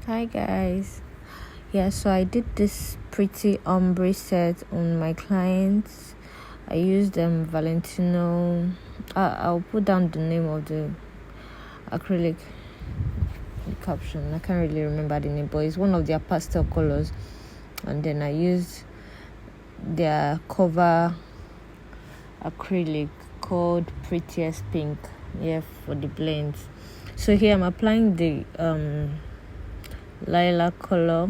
Hi guys. So I did this pretty ombre set on my clients. I used Valentino. I'll put down the name of the acrylic, the caption. I can't really remember the name, but it's one of their pastel colors. And then I used their cover acrylic called Prettiest Pink. For the blends. So here I'm applying the lilac color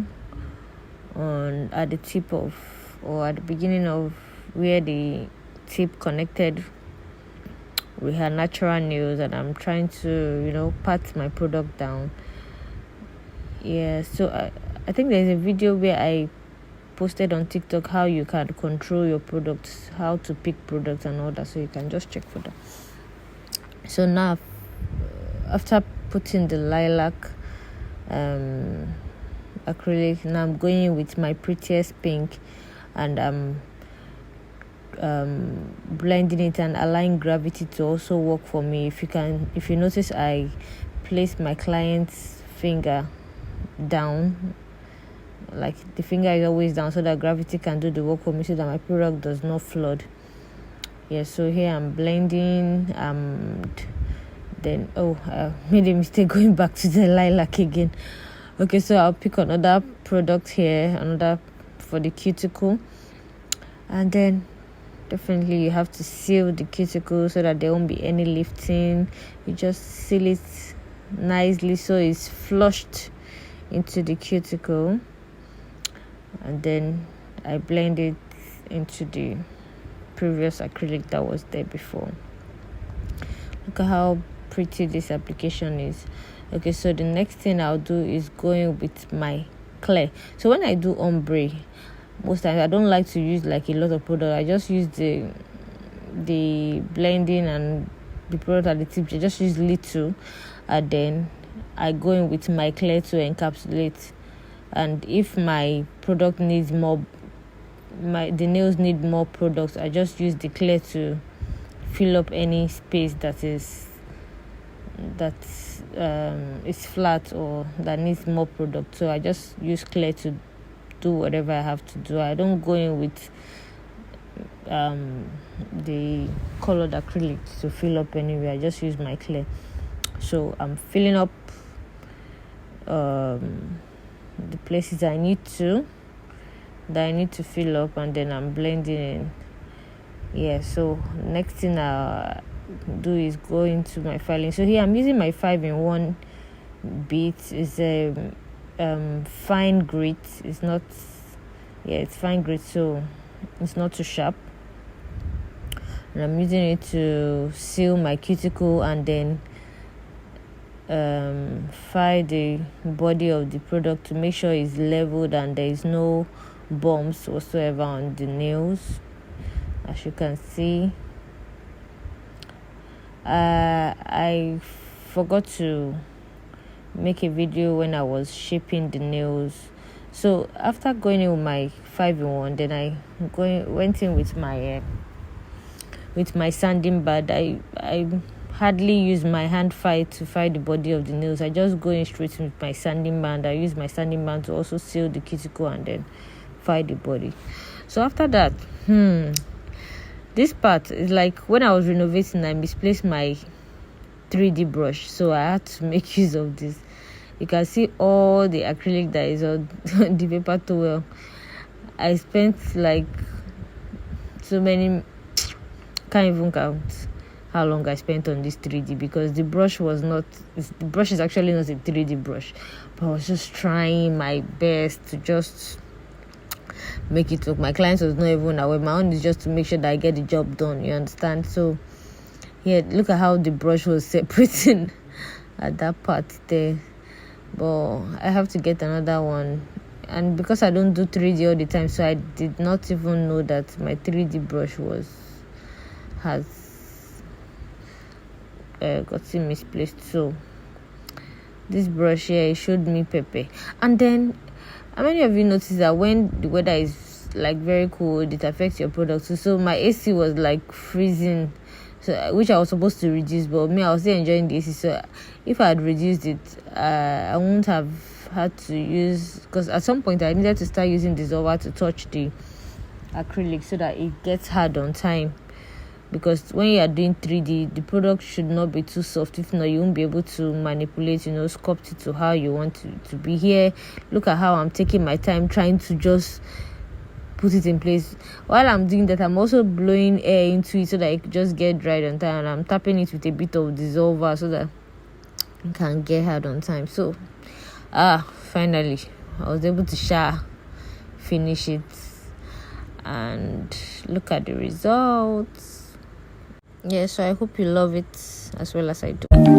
at the tip of, or at the beginning of where the tip connected with her natural nails, and I'm trying to pat my product down. So I think there's a video where I posted on TikTok how you can control your products, how to pick products and all that, so you can just check for that. So now after putting the lilac acrylic, now I'm going with my prettiest pink, and I'm blending it and allowing gravity to also work for me. If you notice, I place my client's finger down, like the finger is always down, so that gravity can do the work for me, so that my product does not flood. So here I'm blending, then I made a mistake going back to the lilac again. Okay, so I'll pick another product here, another for the cuticle, and then definitely you have to seal the cuticle so that there won't be any lifting. You just seal it nicely so it's flushed into the cuticle, and then I blend it into the previous acrylic that was there before. Look at how pretty this application is. Okay, so the next thing I'll do is going with my clear. So when I do ombre, most times I don't like to use like a lot of product. I just use the blending and the product at the tip. I just use little, and then I go in with my clear to encapsulate. And if my product needs more, the nails need more products, I just use the clear to fill up any space that is flat or that needs more product. So I just use clear to do whatever I have to do. I don't go in with the colored acrylic to fill up anywhere. I just use my clear. So I'm filling up the places I need to fill up, and then I'm blending in. So next thing I'll do is go into my filing. So here I'm using my 5-in-1 bit. It's a fine grit. It's fine grit, so it's not too sharp, and I'm using it to seal my cuticle and then file the body of the product to make sure it's leveled and there is no bumps whatsoever on the nails. As you can see, I forgot to make a video when I was shaping the nails. So after going in with my 5-in-1, then I went in with my sanding pad. I hardly use my hand file to file the body of the nails. I just go in straight with my sanding band. I use my sanding band to also seal the cuticle and then file the body. So after that, this part is like when I was renovating, I misplaced my 3D brush, so I had to make use of this. You can see all the acrylic that is on the paper towel. I spent like so many, can't even count how long I spent on this 3D, because the brush is actually not a 3D brush, but I was just trying my best to just make it look. My clients was not even aware. My own is just to make sure that I get the job done, you understand? So look at how the brush was separating at that part there, but I have to get another one. And because I don't do 3D all the time, so I did not even know that my 3D brush has gotten misplaced. So this brush here, it showed me pepper. And then how many of you notice that when the weather is like very cold, it affects your product? So my AC was like freezing, so which I was supposed to reduce, but me, I was still enjoying the AC. So if I had reduced it, I wouldn't have had to use, because at some point I needed to start using dissolver to touch the acrylic so that it gets hard on time, because when you are doing 3D, the product should not be too soft. If not, you won't be able to manipulate, sculpt it to how you want it to be. Here, look at how I'm taking my time trying to just put it in place. While I'm doing that, I'm also blowing air into it so that it just get dried on time, and I'm tapping it with a bit of dissolver so that it can get hard on time. So finally I was able to finish it, and look at the results. So I hope you love it as well as I do.